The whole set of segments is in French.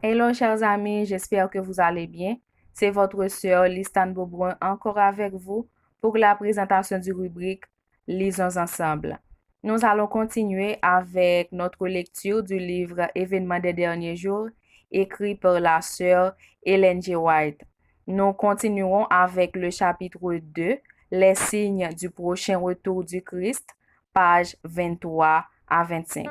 Hello chers amis, j'espère que vous allez bien. C'est votre sœur Listan Beaubrun encore avec vous pour la présentation du rubrique Lisons ensemble. Nous allons continuer avec notre lecture du livre Événements des derniers jours, écrit par la sœur Ellen G. White. Nous continuerons avec le chapitre 2, Les signes du prochain retour du Christ, pages 23 à 25.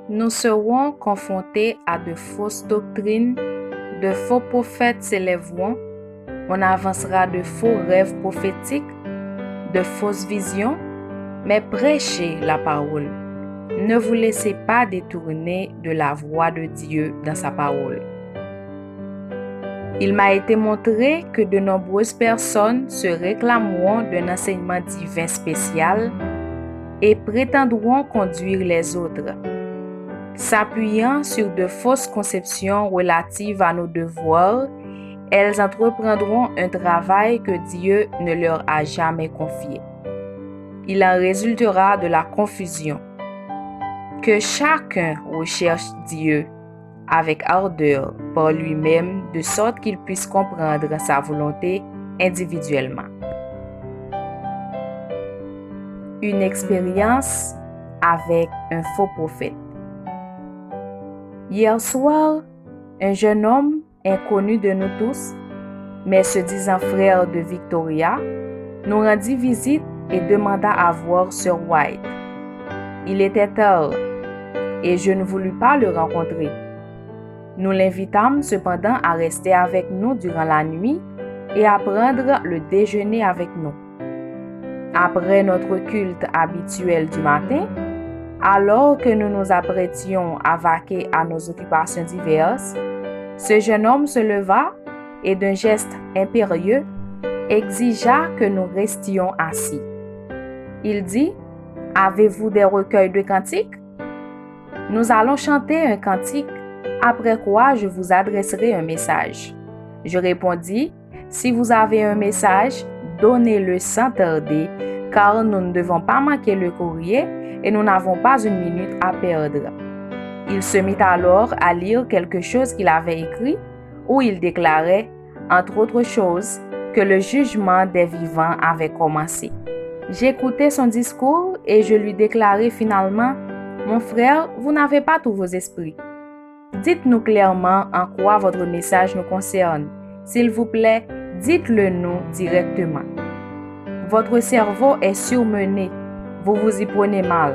Nous serons confrontés à de fausses doctrines, de faux prophètes s'élèveront, on avancera de faux rêves prophétiques, de fausses visions, mais prêchez la parole. Ne vous laissez pas détourner de la voix de Dieu dans sa parole. Il m'a été montré que de nombreuses personnes se réclameront d'un enseignement divin spécial et prétendront conduire les autres. S'appuyant sur de fausses conceptions relatives à nos devoirs, elles entreprendront un travail que Dieu ne leur a jamais confié. Il en résultera de la confusion. Que chacun recherche Dieu avec ardeur par lui-même, de sorte qu'il puisse comprendre sa volonté individuellement. Une expérience avec un faux prophète. Hier soir, un jeune homme inconnu de nous tous, mais se disant frère de Victoria, nous rendit visite et demanda à voir Sir White. Il était tard et je ne voulus pas le rencontrer. Nous l'invitâmes cependant à rester avec nous durant la nuit et à prendre le déjeuner avec nous. Après notre culte habituel du matin, alors que nous nous apprêtions à vaquer à nos occupations diverses, ce jeune homme se leva et d'un geste impérieux exigea que nous restions assis. Il dit, « Avez-vous des recueils de cantiques? Nous allons chanter un cantique, après quoi je vous adresserai un message. » Je répondis, « Si vous avez un message, donnez-le sans tarder, car nous ne devons pas manquer le courrier et nous n'avons pas une minute à perdre. » Il se mit alors à lire quelque chose qu'il avait écrit, où il déclarait, entre autres choses, que le jugement des vivants avait commencé. J'écoutais son discours et je lui déclarai finalement, « Mon frère, vous n'avez pas tous vos esprits. Dites-nous clairement en quoi votre message nous concerne. S'il vous plaît, dites-le nous directement. Votre cerveau est surmené. Vous vous y prenez mal.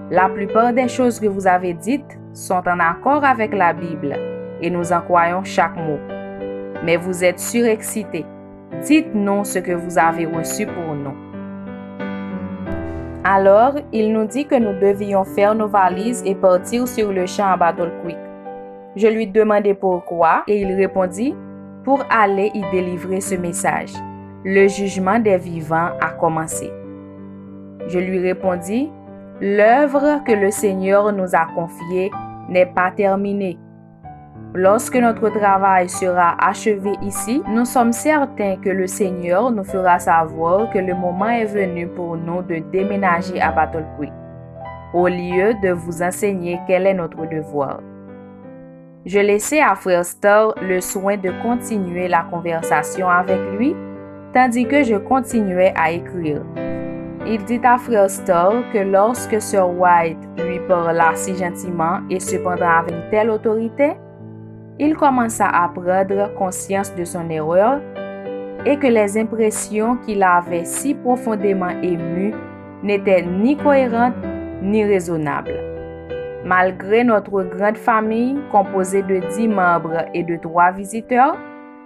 La plupart des choses que vous avez dites sont en accord avec la Bible et nous en croyons chaque mot. Mais vous êtes surexcité. Dites-nous ce que vous avez reçu pour nous. » Alors, il nous dit que nous devions faire nos valises et partir sur le champ à Battle Creek. Je lui demandai pourquoi et il répondit, « Pour aller y délivrer ce message. Le jugement des vivants a commencé. » Je lui répondis, « L'œuvre que le Seigneur nous a confiée n'est pas terminée. Lorsque notre travail sera achevé ici, nous sommes certains que le Seigneur nous fera savoir que le moment est venu pour nous de déménager à Battle Creek, au lieu de vous enseigner quel est notre devoir. » Je laissai à Frère Starr le soin de continuer la conversation avec lui, tandis que je continuais à écrire. Il dit à Frère Starr que lorsque Sir White lui parla si gentiment et cependant avec une telle autorité, il commença à prendre conscience de son erreur et que les impressions qui l'avaient si profondément ému n'étaient ni cohérentes ni raisonnables. Malgré notre grande famille composée de 10 membres et de 3 visiteurs,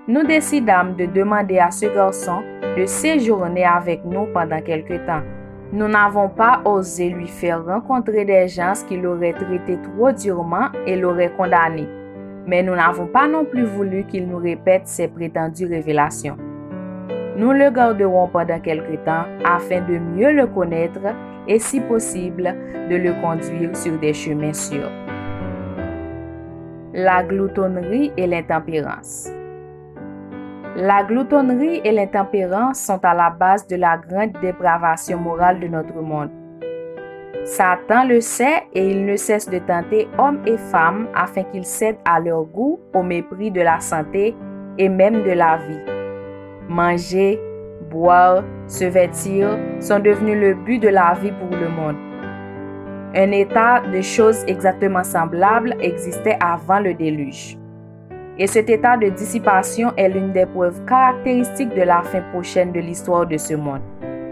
nous décidâmes de demander à ce garçon de séjourner avec nous pendant quelque temps. Nous n'avons pas osé lui faire rencontrer des gens qui l'auraient traité trop durement et l'auraient condamné. Mais nous n'avons pas non plus voulu qu'il nous répète ses prétendues révélations. Nous le garderons pendant quelque temps afin de mieux le connaître et, si possible, de le conduire sur des chemins sûrs. La gloutonnerie et l'intempérance. La gloutonnerie et l'intempérance sont à la base de la grande dépravation morale de notre monde. Satan le sait et il ne cesse de tenter hommes et femmes afin qu'ils cèdent à leur goût au mépris de la santé et même de la vie. Manger, boire, se vêtir sont devenus le but de la vie pour le monde. Un état de choses exactement semblable existait avant le déluge. Et cet état de dissipation est l'une des preuves caractéristiques de la fin prochaine de l'histoire de ce monde.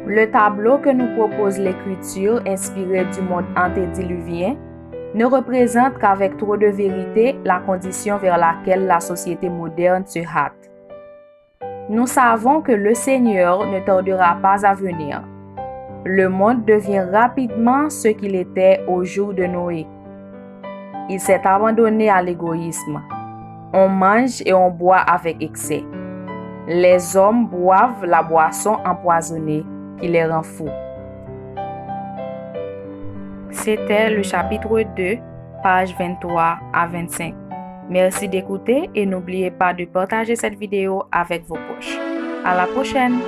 Le tableau que nous propose l'Écriture, inspiré du monde antédiluvien, ne représente qu'avec trop de vérité la condition vers laquelle la société moderne se hâte. Nous savons que le Seigneur ne tardera pas à venir. Le monde devient rapidement ce qu'il était au jour de Noé. Il s'est abandonné à l'égoïsme. On mange et on boit avec excès. Les hommes boivent la boisson empoisonnée qui les rend fous. C'était le chapitre 2, pages 23 à 25. Merci d'écouter et n'oubliez pas de partager cette vidéo avec vos proches. À la prochaine!